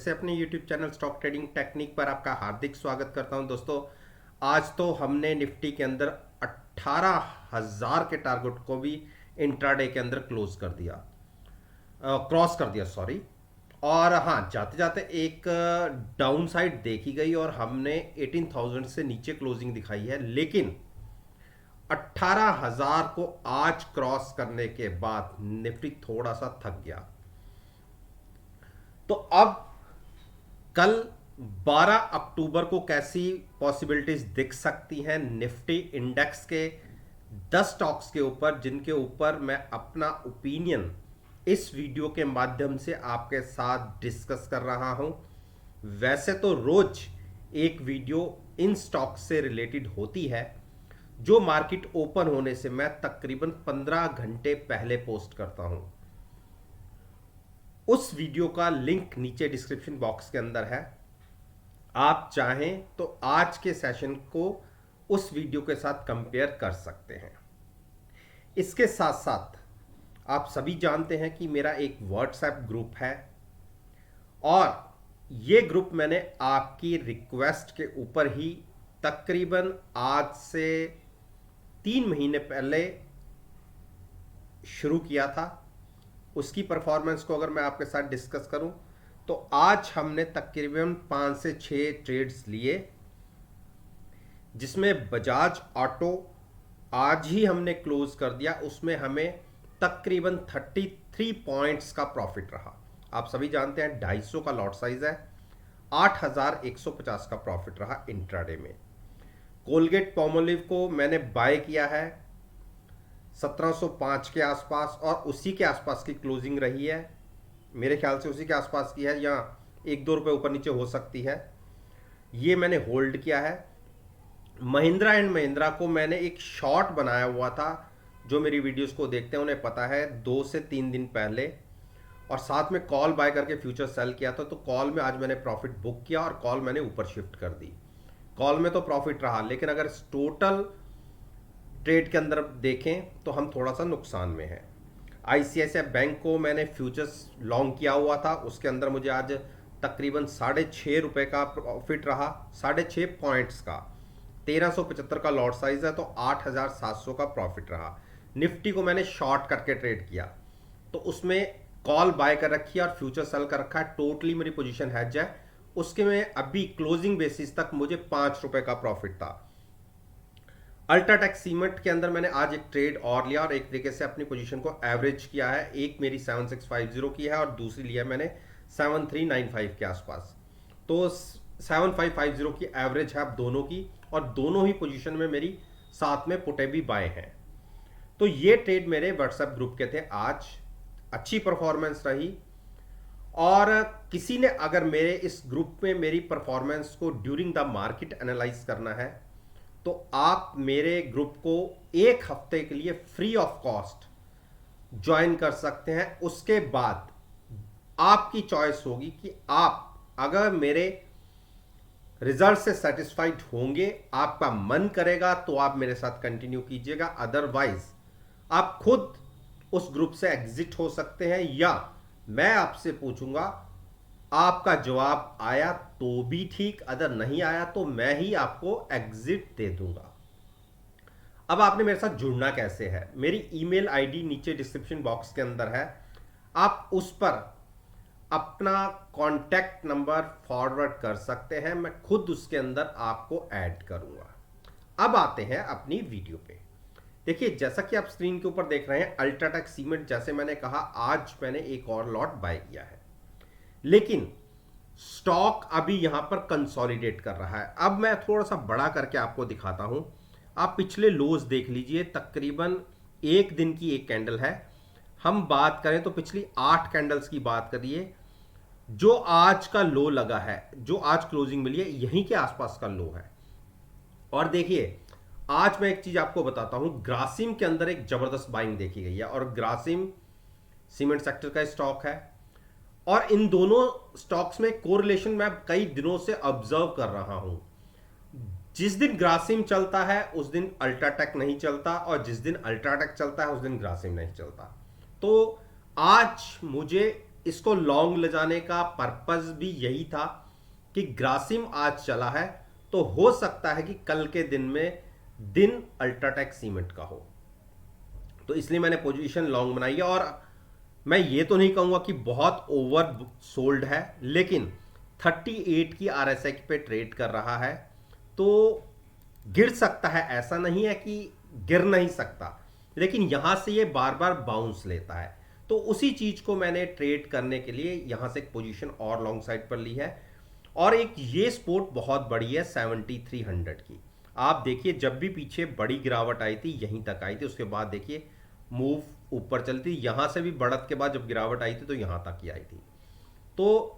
से अपने YouTube channel stock trading technique पर आपका हार्दिक स्वागत करता हूं दोस्तों। आज तो हमने निफ्टी के अंदर 18,000 के टारगेट को भी इंट्राडे के अंदर क्लोज कर दिया, क्रॉस कर दिया सॉरी। और हाँ, जाते जाते एक डाउन साइड देखी गई और हमने 18,000 से नीचे क्लोजिंग दिखाई है, लेकिन 18,000 को आज क्रॉस करने के बाद निफ्टी थोड़ा सा थक गया। तो अब कल 12 अक्टूबर को कैसी पॉसिबिलिटीज दिख सकती हैं निफ्टी इंडेक्स के 10 स्टॉक्स के ऊपर, जिनके ऊपर मैं अपना ओपिनियन इस वीडियो के माध्यम से आपके साथ डिस्कस कर रहा हूं। वैसे तो रोज एक वीडियो इन स्टॉक्स से रिलेटेड होती है, जो मार्केट ओपन होने से मैं तकरीबन 15 घंटे पहले पोस्ट करता हूं। उस वीडियो का लिंक नीचे डिस्क्रिप्शन बॉक्स के अंदर है। आप चाहें तो आज के सेशन को उस वीडियो के साथ कंपेयर कर सकते हैं। इसके साथ साथ आप सभी जानते हैं कि मेरा एक व्हाट्सएप ग्रुप है, और ये ग्रुप मैंने आपकी रिक्वेस्ट के ऊपर ही तकरीबन आज से 3 महीने पहले शुरू किया था। उसकी परफॉर्मेंस को अगर मैं आपके साथ डिस्कस करूं तो आज हमने तकरीबन 5 से 6 ट्रेड्स लिए, जिसमें बजाज ऑटो आज ही हमने क्लोज कर दिया। उसमें हमें तकरीबन 33 पॉइंट्स का प्रॉफिट रहा। आप सभी जानते हैं 250 का लॉट साइज है, 8,150 का प्रॉफिट रहा इंट्राडे में। कोलगेट पॉमोलिव को मैंने बाय किया है 1705 के आसपास, और उसी के आसपास की क्लोजिंग रही है। मेरे ख्याल से उसी के आसपास की है, या 1-2 रुपये ऊपर नीचे हो सकती है। ये मैंने होल्ड किया है। महिंद्रा एंड महिंद्रा को मैंने एक शॉर्ट बनाया हुआ था, जो मेरी वीडियोस को देखते हैं उन्हें पता है, 2 से 3 दिन पहले, और साथ में कॉल बाय करके फ्यूचर सेल किया था। तो कॉल में आज मैंने प्रॉफिट बुक किया और कॉल मैंने ऊपर शिफ्ट कर दी। कॉल में तो प्रॉफिट रहा, लेकिन अगर टोटल ट्रेड के अंदर देखें तो हम थोड़ा सा नुकसान में हैं। आईसीआईसीआई बैंक को मैंने फ्यूचर्स लॉन्ग किया हुआ था, उसके अंदर मुझे आज तकरीबन 6.5 रुपये का प्रॉफिट रहा, 6.5 पॉइंट्स का। 1375 का लॉट साइज है, तो 8,700 का प्रॉफिट रहा। निफ्टी को मैंने शॉर्ट करके ट्रेड किया, तो उसमें कॉल बाय कर रखी है और फ्यूचर सेल कर रखा है। टोटली मेरी पोजीशन हैज है। उसके में अभी क्लोजिंग बेसिस तक मुझे 5 रुपये का प्रॉफिट था। अल्ट्राटेक सीमेंट के अंदर मैंने आज एक ट्रेड और लिया और एक तरीके से अपनी पोजीशन को एवरेज किया है। एक मेरी 7650 की है और दूसरी लिया मैंने 7395 के आसपास। तो 7550 की एवरेज है अब दोनों की, और दोनों ही पोजीशन में मेरी साथ में पुटे भी बाय हैं। तो ये ट्रेड मेरे व्हाट्सएप ग्रुप के थे। आज अच्छी परफॉर्मेंस रही, और किसी ने अगर मेरे इस ग्रुप में मेरी परफॉर्मेंस को ड्यूरिंग द मार्केट एनालाइज करना है, तो आप मेरे ग्रुप को 1 हफ्ते के लिए फ्री ऑफ कॉस्ट ज्वाइन कर सकते हैं। उसके बाद आपकी चॉइस होगी कि आप अगर मेरे रिजल्ट से सेटिस्फाइड होंगे, आपका मन करेगा तो आप मेरे साथ कंटिन्यू कीजिएगा, अदरवाइज आप खुद उस ग्रुप से एग्जिट हो सकते हैं, या मैं आपसे पूछूंगा, आपका जवाब आया तो भी ठीक, अगर नहीं आया तो मैं ही आपको एग्जिट दे दूंगा। अब आपने मेरे साथ जुड़ना कैसे है? मेरी ईमेल आईडी नीचे डिस्क्रिप्शन बॉक्स के अंदर है। आप उस पर अपना कॉन्टैक्ट नंबर फॉरवर्ड कर सकते हैं, मैं खुद उसके अंदर आपको ऐड करूंगा। अब आते हैं अपनी वीडियो पे। देखिए, जैसा कि आप स्क्रीन के ऊपर देख रहे हैं, अल्ट्राटेक सीमेंट, जैसे मैंने कहा, आज मैंने एक और लॉट बाय किया है, लेकिन स्टॉक अभी यहां पर कंसोलिडेट कर रहा है। अब मैं थोड़ा सा बड़ा करके आपको दिखाता हूं। आप पिछले लोज देख लीजिए, तकरीबन 1 दिन की एक कैंडल है। हम बात करें तो पिछली 8 कैंडल्स की बात करिए। जो आज का लो लगा है, जो आज क्लोजिंग मिली है, यहीं के आसपास का लो है। और देखिए, आज मैं एक चीज आपको बताता हूं, ग्रासिम के अंदर एक जबरदस्त बाइंग देखी गई है, और ग्रासिम सीमेंट सेक्टर का स्टॉक है, और इन दोनों स्टॉक्स में कोरिलेशन मैं कई दिनों से ऑब्जर्व कर रहा हूं। जिस दिन ग्रासिम चलता है उस दिन अल्ट्राटेक नहीं चलता, और जिस दिन अल्ट्राटेक चलता है उस दिन ग्रासिम नहीं चलता। तो आज मुझे इसको लॉन्ग ले जाने का पर्पस भी यही था कि ग्रासिम आज चला है तो हो सकता है कि कल के दिन में दिन अल्ट्राटेक सीमेंट का हो, तो इसलिए मैंने पोजीशन लॉन्ग बनाई है। और मैं ये तो नहीं कहूंगा कि बहुत ओवर सोल्ड है, लेकिन 38 की आरएसआई पे ट्रेड कर रहा है, तो गिर सकता है, ऐसा नहीं है कि गिर नहीं सकता, लेकिन यहां से ये बार बार बाउंस लेता है। तो उसी चीज को मैंने ट्रेड करने के लिए यहां से एक पोजीशन और लॉन्ग साइड पर ली है। और एक ये सपोर्ट बहुत बड़ी है 7300 की। आप देखिए जब भी पीछे बड़ी गिरावट आई थी यहीं तक आई थी, उसके बाद देखिए मूव ऊपर चलती, यहां से भी बढ़त के बाद जब गिरावट आई थी तो यहां तक ही आई थी। तो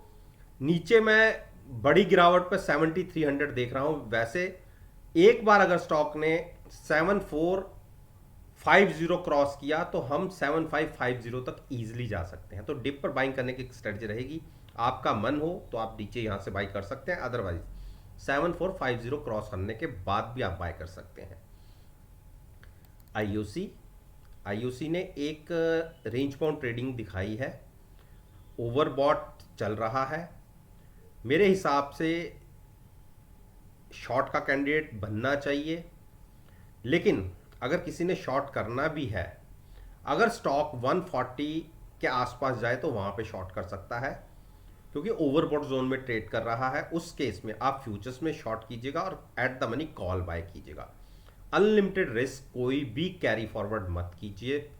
नीचे मैं बड़ी गिरावट पर 7300 देख रहा हूं। वैसे एक बार अगर स्टॉक ने 7450 क्रॉस किया तो हम 7550 तक इजीली जा सकते हैं। तो डिप पर बाइंग करने की स्ट्रेटजी रहेगी। आपका मन हो तो आप नीचे यहां से बाई कर सकते हैं, अदरवाइज 7450 क्रॉस करने के बाद भी आप बाय कर सकते हैं। आईओसी ने एक रेंज बाउंड ट्रेडिंग दिखाई है, ओवरबॉट चल रहा है। मेरे हिसाब से शॉर्ट का कैंडिडेट बनना चाहिए, लेकिन अगर किसी ने शॉर्ट करना भी है, अगर स्टॉक 140 के आसपास जाए तो वहां पे शॉर्ट कर सकता है, क्योंकि ओवरबॉट जोन में ट्रेड कर रहा है। उस केस में आप फ्यूचर्स में शॉर्ट कीजिएगा और at the money call buy कीजिएगा। अनलिमिटेड रिस्क कोई भी कैरी फॉरवर्ड मत कीजिए।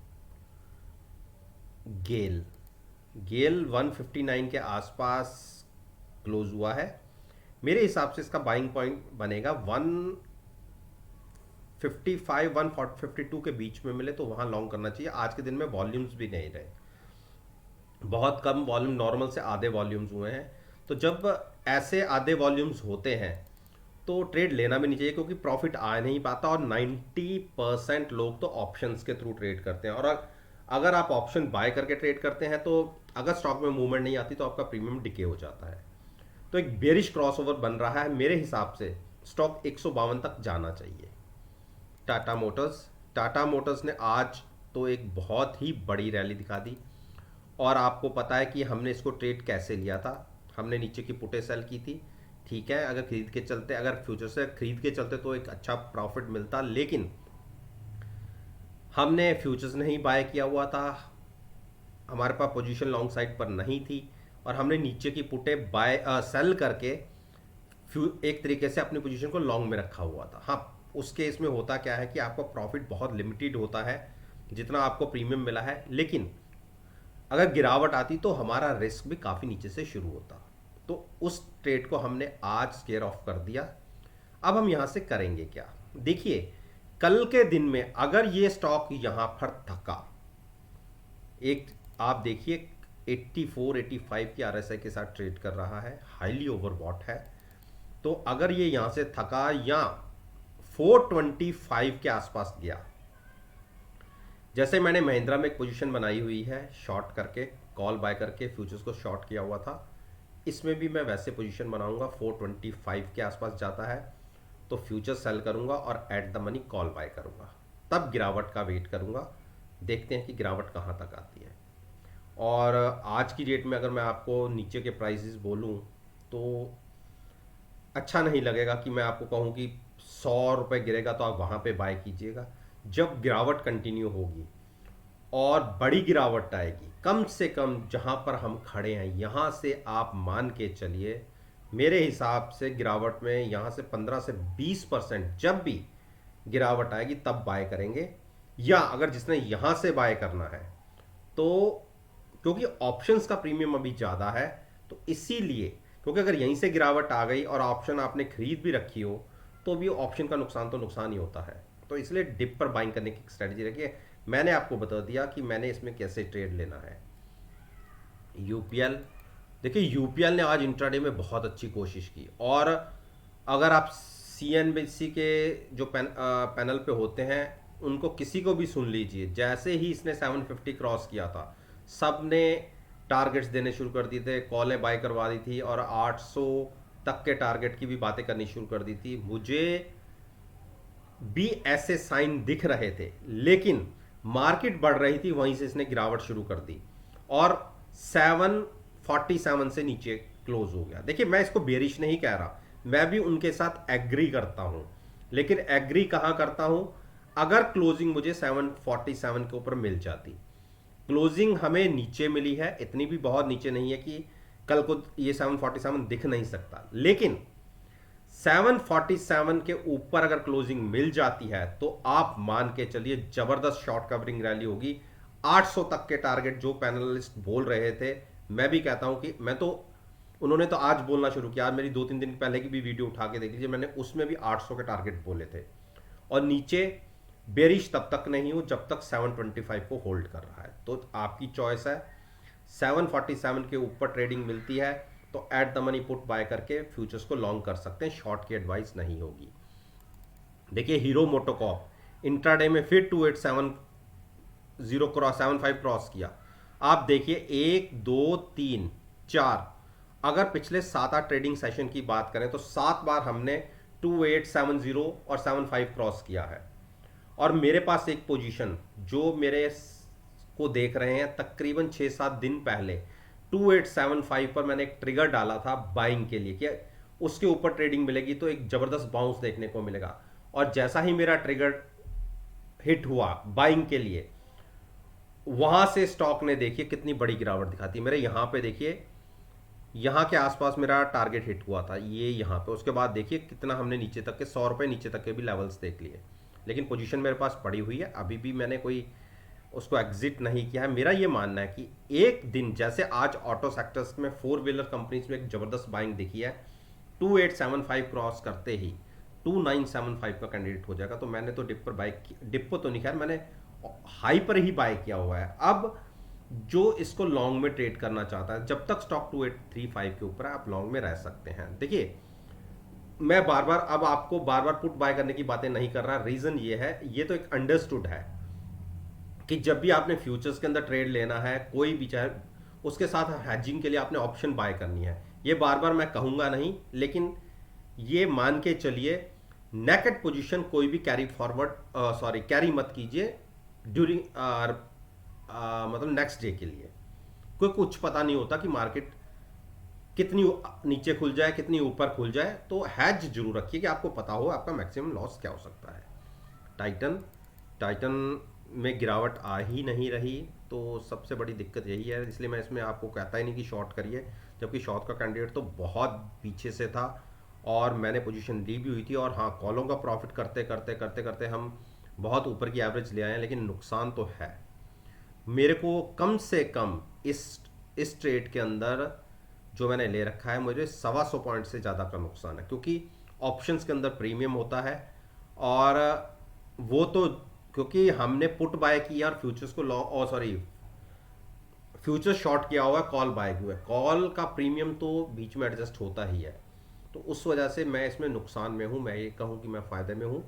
गेल 159 के आसपास क्लोज हुआ है, मेरे हिसाब से इसका बाइंग पॉइंट बनेगा 155 152 के बीच में मिले तो वहां लॉन्ग करना चाहिए। आज के दिन में वॉल्यूम्स भी नहीं रहे, बहुत कम वॉल्यूम, नॉर्मल से आधे वॉल्यूम्स हुए हैं। तो जब ऐसे आधे वॉल्यूम्स होते हैं तो ट्रेड लेना भी नहीं चाहिए, क्योंकि प्रॉफिट आ नहीं पाता। और 90% लोग तो ऑप्शंस के थ्रू ट्रेड करते हैं, और अगर आप ऑप्शन बाय करके ट्रेड करते हैं तो अगर स्टॉक में मूवमेंट नहीं आती तो आपका प्रीमियम डिके हो जाता है। तो एक बेरिश क्रॉसओवर बन रहा है, मेरे हिसाब से स्टॉक 152 तक जाना चाहिए। टाटा मोटर्स ने आज तो एक बहुत ही बड़ी रैली दिखा दी, और आपको पता है कि हमने इसको ट्रेड कैसे लिया था। हमने नीचे की पुटे सेल की थी, ठीक है, अगर खरीद के चलते, अगर फ्यूचर से खरीद के चलते तो एक अच्छा प्रॉफिट मिलता, लेकिन हमने फ्यूचर्स नहीं बाय किया हुआ था, हमारे पास पोजीशन लॉन्ग साइड पर नहीं थी, और हमने नीचे की पुटे बाय सेल करके एक तरीके से अपनी पोजीशन को लॉन्ग में रखा हुआ था। हाँ, उस केस में होता क्या है कि आपका प्रॉफिट बहुत लिमिटेड होता है, जितना आपको प्रीमियम मिला है, लेकिन अगर गिरावट आती तो हमारा रिस्क भी काफ़ी नीचे से शुरू होता। तो उस ट्रेड को हमने आज स्केयर ऑफ कर दिया। अब हम यहां से करेंगे क्या, देखिए कल के दिन में अगर ये स्टॉक यहां पर थका, एक आप देखिए 84 85 की आरएसआई के साथ ट्रेड कर रहा है, हाईली ओवरबॉट है। तो अगर ये यहां से थका या 425 के आसपास गया, जैसे मैंने महिंद्रा में एक पोजीशन बनाई हुई है शॉर्ट करके, कॉल बाय करके फ्यूचर्स को शॉर्ट किया हुआ था, इसमें भी मैं वैसे पोजीशन बनाऊंगा। 425 के आसपास जाता है तो फ्यूचर सेल करूंगा और at the money call buy करूंगा, तब गिरावट का वेट करूंगा। देखते हैं कि गिरावट कहां तक आती है। और आज की डेट में अगर मैं आपको नीचे के प्राइसेस बोलूं तो अच्छा नहीं लगेगा कि मैं आपको कहूं कि 100 रुपये गिरेगा तो आप वहां पे बाय कीजिएगा। जब गिरावट कंटिन्यू होगी और बड़ी गिरावट आएगी, कम से कम जहां पर हम खड़े हैं यहां से आप मान के चलिए, मेरे हिसाब से गिरावट में यहां से 15 से 20% जब भी गिरावट आएगी तब बाय करेंगे। या अगर जिसने यहां से बाय करना है तो, क्योंकि ऑप्शंस का प्रीमियम अभी ज़्यादा है, तो इसीलिए, क्योंकि अगर यहीं से गिरावट आ गई और ऑप्शन आपने खरीद भी रखी हो तो भी ऑप्शन का नुकसान तो नुकसान ही होता है। तो इसलिए डिप पर बाइंग करने की स्ट्रेटजी रखिए। मैंने आपको बता दिया कि मैंने इसमें कैसे ट्रेड लेना है। यूपीएल, देखिए यूपीएल ने आज इंट्राडे में बहुत अच्छी कोशिश की, और अगर आप सीएनबीसी के जो पैनल पे होते हैं उनको किसी को भी सुन लीजिए, जैसे ही इसने 750 क्रॉस किया था सब ने टारगेट्स देने शुरू कर दिए थे, कॉलें बाय करवा दी थी, और 800 तक के टारगेट की भी बातें करनी शुरू कर दी थी। मुझे भी ऐसे साइन दिख रहे थे, लेकिन मार्केट बढ़ रही थी, वहीं से इसने गिरावट शुरू कर दी। और 747 से नीचे क्लोज हो गया। देखिए मैं इसको बेरिश नहीं कह रहा, मैं भी उनके साथ एग्री करता हूं, लेकिन एग्री कहां करता हूं, अगर क्लोजिंग मुझे 747 के ऊपर मिल जाती। क्लोजिंग हमें नीचे मिली है, इतनी भी बहुत नीचे नहीं है कि कल को ये 747 दिख नहीं सकता, लेकिन 747 के ऊपर अगर क्लोजिंग मिल जाती है तो आप मान के चलिए जबरदस्त शॉर्ट कवरिंग रैली होगी। 800 तक के टारगेट जो पैनलिस्ट बोल रहे थे, मैं भी कहता हूं कि मैं तो, उन्होंने तो आज बोलना शुरू किया, आज मेरी 2-3 दिन पहले की भी वीडियो उठा के देख लीजिए, मैंने उसमें भी 800 के टारगेट बोले थे। और नीचे बेरिश तब तक नहीं हो जब तक 725 को होल्ड कर रहा है। तो आपकी चॉइस है, 747 के ऊपर ट्रेडिंग मिलती है तो eight the money put buy करके फ्यूचर्स को लॉन्ग कर सकते हैं, शॉर्ट की एडवाइस नहीं होगी। देखिए हीरो मोटोकॉर्प इंट्राडे में फिर 2870 क्रॉस 75 क्रॉस किया। आप देखिए 1 2 3 4, अगर पिछले 7-8 ट्रेडिंग सेशन की बात करें तो 7 बार हमने 2870 और 75 क्रॉस किया है। और मेरे पास एक पोजीशन जो मेरे को देख रहे हैं तकरीबन 6-7 दिन पहले 2875 पर मैंने एक ट्रिगर डाला था बाइंग के लिए कि उसके ऊपर ट्रेडिंग मिलेगी तो एक जबरदस्त बाउंस देखने को मिलेगा। और जैसा ही मेरा ट्रिगर हिट हुआ बाइंग के लिए, वहां से स्टॉक ने देखिए कितनी बड़ी गिरावट दिखाती है। मेरे यहां पे देखिए, यहाँ के आसपास मेरा टारगेट हिट हुआ था, ये यहाँ पे, उसके बाद देखिए कितना हमने नीचे तक के 100 रुपये नीचे तक के भी लेवल्स देख लिए, लेकिन पोजीशन मेरे पास पड़ी हुई है, अभी भी मैंने कोई उसको एग्जिट नहीं किया है। मेरा ये मानना है कि एक दिन जैसे आज ऑटो सेक्टर्स में 4 व्हीलर कंपनीज में एक जबरदस्त बाइंग दिखी है, 2875 क्रॉस करते ही 2975 का कैंडिडेट हो जाएगा। तो मैंने तो डिप पर बाय, डिप पर तो नहीं, खैर मैंने हाई पर ही बाय किया हुआ है। अब जो इसको लॉन्ग में ट्रेड करना चाहता है, जब तक स्टॉक 2835 के ऊपर है आप लॉन्ग में रह सकते हैं। देखिए मैं बार बार अब आपको बार बार पुट बाय करने की बातें नहीं कर रहा, रीजन ये है, ये तो एक अंडरस्टूड है कि जब भी आपने फ्यूचर्स के अंदर ट्रेड लेना है, कोई भी चाहे, उसके साथ हैजिंग के लिए आपने ऑप्शन बाय करनी है। ये बार बार मैं कहूंगा नहीं, लेकिन ये मान के चलिए नेकेड पोजीशन कोई भी कैरी फॉरवर्ड सॉरी कैरी मत कीजिए ड्यूरिंग मतलब नेक्स्ट डे के लिए। कोई कुछ पता नहीं होता कि मार्केट कितनी नीचे खुल जाए कितनी ऊपर खुल जाए, तो हैज जरूर रखिए कि आपको पता हो आपका मैक्सिमम लॉस क्या हो सकता है। टाइटन टाइटन में गिरावट आ ही नहीं रही, तो सबसे बड़ी दिक्कत यही है, इसलिए मैं इसमें आपको कहता ही नहीं कि शॉर्ट करिए, जबकि शॉर्ट का कैंडिडेट तो बहुत पीछे से था और मैंने पोजीशन ली भी हुई थी। और हाँ, कॉलों का प्रॉफिट करते करते करते करते हम बहुत ऊपर की एवरेज ले आए हैं, लेकिन नुकसान तो है। मेरे को कम से कम इस ट्रेड के अंदर जो मैंने ले रखा है, मुझे 125 पॉइंट से ज़्यादा का नुकसान है, क्योंकि ऑप्शंस के अंदर प्रीमियम होता है और वो तो क्योंकि हमने पुट बाय किया और फ्यूचर्स को लॉन्ग सॉरी फ्यूचर शॉर्ट किया हुआ है, कॉल बाय हुआ है, कॉल का प्रीमियम तो बीच में एडजस्ट होता ही है। तो उस वजह से मैं इसमें नुकसान में हूँ, मैं ये कहूँ कि मैं फ़ायदे में हूँ।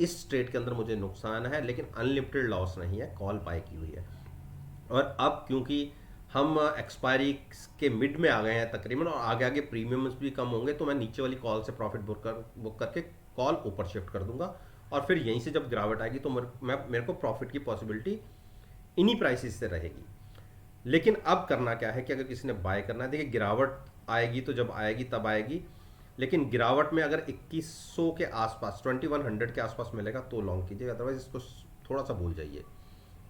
इस ट्रेड के अंदर मुझे नुकसान है, लेकिन अनलिमिटेड लॉस नहीं है, कॉल बाय की हुई है। और अब क्योंकि हम एक्सपायरी के मिड में आ गए हैं तकरीबन, और आगे आगे प्रीमियम्स भी कम होंगे, तो मैं नीचे वाली कॉल से प्रॉफिट बुक करके कॉल ऊपर शिफ्ट कर दूंगा, और फिर यहीं से जब गिरावट आएगी तो मेरे को प्रॉफिट की पॉसिबिलिटी इन्हीं प्राइसेस से रहेगी। लेकिन अब करना क्या है कि अगर किसी ने बाय करना है, देखिए गिरावट आएगी तो जब आएगी तब आएगी, लेकिन गिरावट में अगर 2100 के आसपास 2100 के आसपास मिलेगा तो लॉन्ग कीजिए, अदरवाइज इसको थोड़ा सा भूल जाइए।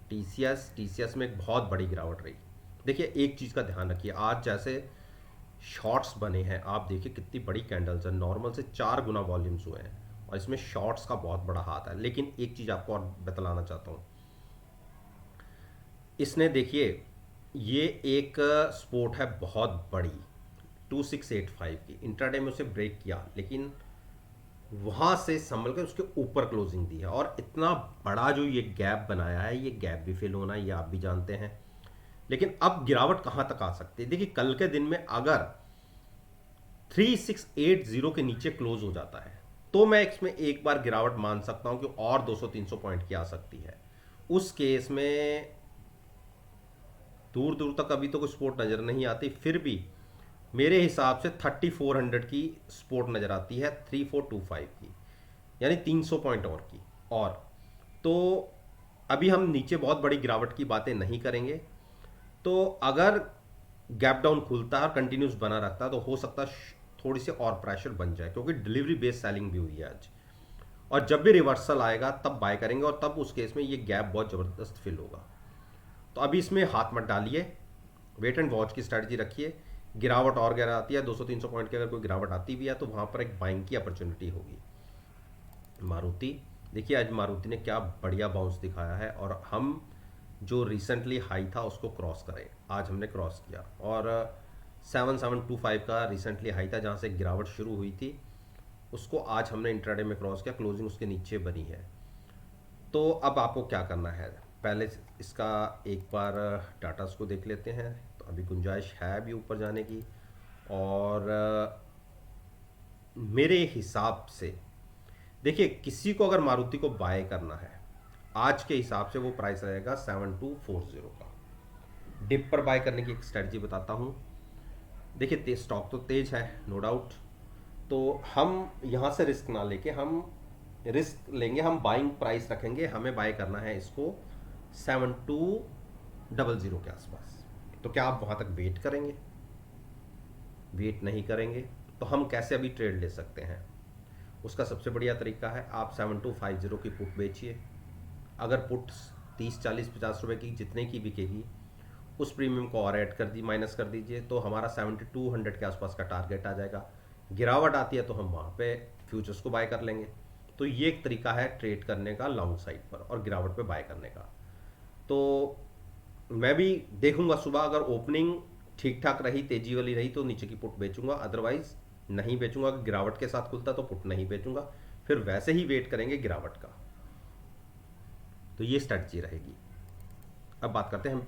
टीसीएस में एक बहुत बड़ी गिरावट रही। देखिए एक चीज़ का ध्यान रखिए, आज जैसे शॉर्ट्स बने हैं, आप देखिए कितनी बड़ी कैंडल्स हैं, नॉर्मल से 4 गुना वॉल्यूम्स हुए हैं, और इसमें शॉर्ट्स का बहुत बड़ा हाथ है। लेकिन एक चीज़ आपको और बतलाना चाहता हूँ, इसने देखिए ये एक स्पोर्ट है बहुत बड़ी 2685 की, इंट्राडे में उसे ब्रेक किया, लेकिन वहाँ से संभल कर उसके ऊपर क्लोजिंग दी है, और इतना बड़ा जो ये गैप बनाया है, ये गैप भी फिल होना है, ये आप भी जानते हैं। लेकिन अब गिरावट कहाँ तक आ सकती है, देखिए कल के दिन में अगर 3680 के नीचे क्लोज हो जाता है तो मैं इसमें एक बार गिरावट मान सकता हूं कि और 200-300 पॉइंट की आ सकती है। उस केस में दूर दूर तक अभी तो कोई सपोर्ट नज़र नहीं आती, फिर भी मेरे हिसाब से 3400 की सपोर्ट नज़र आती है, 3425 की, यानी 300 पॉइंट और की। और तो अभी हम नीचे बहुत बड़ी गिरावट की बातें नहीं करेंगे, तो अगर गैप डाउन खुलता है और कंटिन्यूस बना रहता है तो हो सकता है थोड़ी सी और प्रेशर बन जाए, क्योंकि डिलीवरी बेस्ड सेलिंग भी हुई है आज। और जब भी रिवर्सल आएगा तब बाय करेंगे, और तब उस केस में ये गैप बहुत ज़बरदस्त फिल होगा। तो अभी इसमें हाथ मत डालिए, वेट एंड वॉच की स्ट्रैटेजी रखिए। गिरावट और गिरा आती है 200-300 पॉइंट की, अगर कोई गिरावट आती भी है तो वहाँ पर एक बाइंग की अपॉर्चुनिटी होगी। मारुति, देखिए आज मारुति ने क्या बढ़िया बाउंस दिखाया है, और हम जो रिसेंटली हाई था उसको क्रॉस करें, आज हमने क्रॉस किया। और 7725 का रिसेंटली हाई था जहाँ से गिरावट शुरू हुई थी, उसको आज हमने इंट्राडे में क्रॉस किया, क्लोजिंग उसके नीचे बनी है। तो अब आपको क्या करना है, पहले इसका एक बार टाटास को देख लेते हैं। तो अभी गुंजाइश है भी ऊपर जाने की, और मेरे हिसाब से देखिए, किसी को अगर मारुति को बाय करना है आज के हिसाब से वो प्राइस रहेगा 7240 का। डिप पर बाय करने की एक स्ट्रेटजी बताता हूँ। देखिए स्टॉक तो तेज है, नो डाउट। तो हम यहाँ से रिस्क ना लेके हम रिस्क लेंगे, हम बाइंग प्राइस रखेंगे, हमें बाय करना है इसको 7200 के आसपास। तो क्या आप वहाँ तक वेट करेंगे? वेट नहीं करेंगे तो हम कैसे अभी ट्रेड ले सकते हैं? उसका सबसे बढ़िया तरीका है, आप 7250 की पुट बेचिए। अगर पुट 30 40 50 रुपए की जितने की बिकेगी, उस प्रीमियम को और ऐड कर दी, माइनस कर दीजिए, तो हमारा 7200 के आसपास का टारगेट आ जाएगा। गिरावट आती है तो हम वहाँ पे फ्यूचर्स को बाय कर लेंगे। तो ये एक तरीका है ट्रेड करने का लॉन्ग साइड पर और गिरावट पे बाय करने का। तो मैं भी देखूंगा सुबह, अगर ओपनिंग ठीक ठाक रही, तेजी वाली रही, तो नीचे की पुट बेचूंगा, अदरवाइज नहीं बेचूंगा। अगर गिरावट के साथ खुलता तो पुट नहीं बेचूंगा, फिर वैसे ही वेट करेंगे गिरावट का। तो ये स्ट्रेटजी रहेगी। अब बात करते हैं हम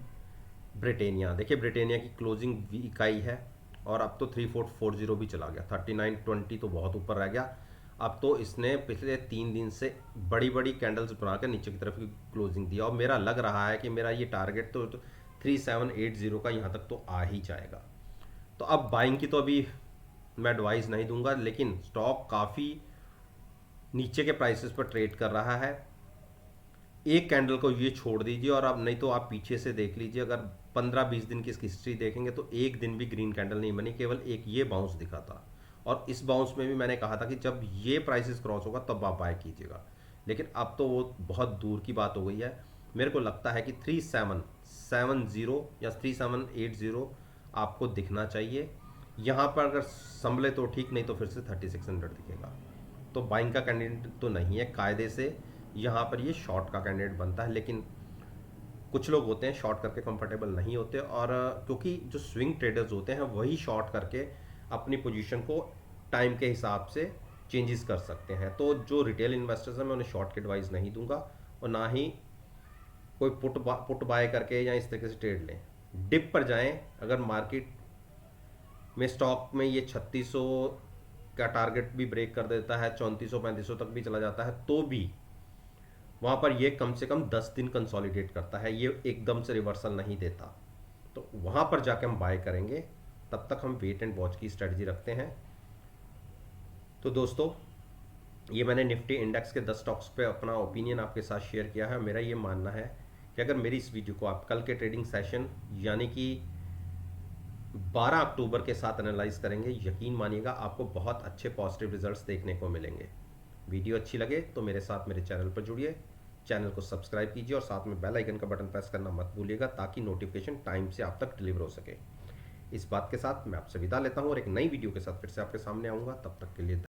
ब्रिटेनिया। देखिए ब्रिटेनिया की क्लोजिंग वीक आई है, और अब तो 3440 भी चला गया, 3920 तो बहुत ऊपर रह गया। अब तो इसने पिछले 3 दिन से बड़ी बड़ी कैंडल्स बनाकर नीचे की तरफ की क्लोजिंग दिया, और मेरा लग रहा है कि मेरा ये टारगेट तो 3780 का यहाँ तक तो आ ही जाएगा। तो अब बाइंग की तो अभी मैं एडवाइस नहीं दूंगा, लेकिन स्टॉक काफ़ी नीचे के प्राइसेस पर ट्रेड कर रहा है। एक कैंडल को ये छोड़ दीजिए, और अब नहीं तो आप पीछे से देख लीजिए, अगर 15-20 दिन की इसकी हिस्ट्री देखेंगे तो एक दिन भी ग्रीन कैंडल नहीं बनी, केवल एक ये बाउंस दिखा था। और इस बाउंस में भी मैंने कहा था कि जब ये प्राइसेस क्रॉस होगा तब आप बाय कीजिएगा, लेकिन अब तो वो बहुत दूर की बात हो गई है। मेरे को लगता है कि 3770 या 3780 आपको दिखना चाहिए। यहाँ पर अगर संभले तो ठीक, नहीं तो फिर से 3600 दिखेगा। तो बाइंग का कैंडिडेट तो नहीं है कायदे से, यहाँ पर ये शॉर्ट का कैंडिडेट बनता है। लेकिन कुछ लोग होते हैं शॉर्ट करके कंफर्टेबल नहीं होते, और क्योंकि जो स्विंग ट्रेडर्स होते हैं वही शॉर्ट करके अपनी पोजीशन को टाइम के हिसाब से चेंजेस कर सकते हैं। तो जो रिटेल इन्वेस्टर्स हैं मैं उन्हें शॉर्ट की एडवाइस नहीं दूंगा, और ना ही कोई पुट बाय करके या इस तरीके से ट्रेड लें। डिप पर जाएं, अगर मार्केट में स्टॉक में ये 3600 का टारगेट भी ब्रेक कर देता है, 3400-3500 तक भी चला जाता है, तो भी वहाँ पर ये कम से कम 10 दिन कंसोलिडेट करता है, ये एकदम से रिवर्सल नहीं देता। तो वहाँ पर जाके हम बाय करेंगे, तब तक हम वेट एंड वॉच की स्ट्रेटजी रखते हैं। तो दोस्तों, ये मैंने निफ्टी इंडेक्स के 10 स्टॉक्स पे अपना ओपिनियन आपके साथ शेयर किया है। मेरा ये मानना है कि अगर मेरी इस वीडियो को आप कल के ट्रेडिंग सेशन यानी कि 12 अक्टूबर के साथ एनालाइज करेंगे, यकीन मानिएगा आपको बहुत अच्छे पॉजिटिव रिजल्ट्स देखने को मिलेंगे। वीडियो अच्छी लगे तो मेरे साथ मेरे चैनल पर जुड़िए, चैनल को सब्सक्राइब कीजिए, और साथ में बेल आइकन का बटन प्रेस करना मत भूलिएगा, ताकि नोटिफिकेशन टाइम से आप तक डिलीवर हो सके। इस बात के साथ मैं आपसे विदा लेता हूँ, और एक नई वीडियो के साथ फिर से आपके सामने आऊँगा। तब तक के लिए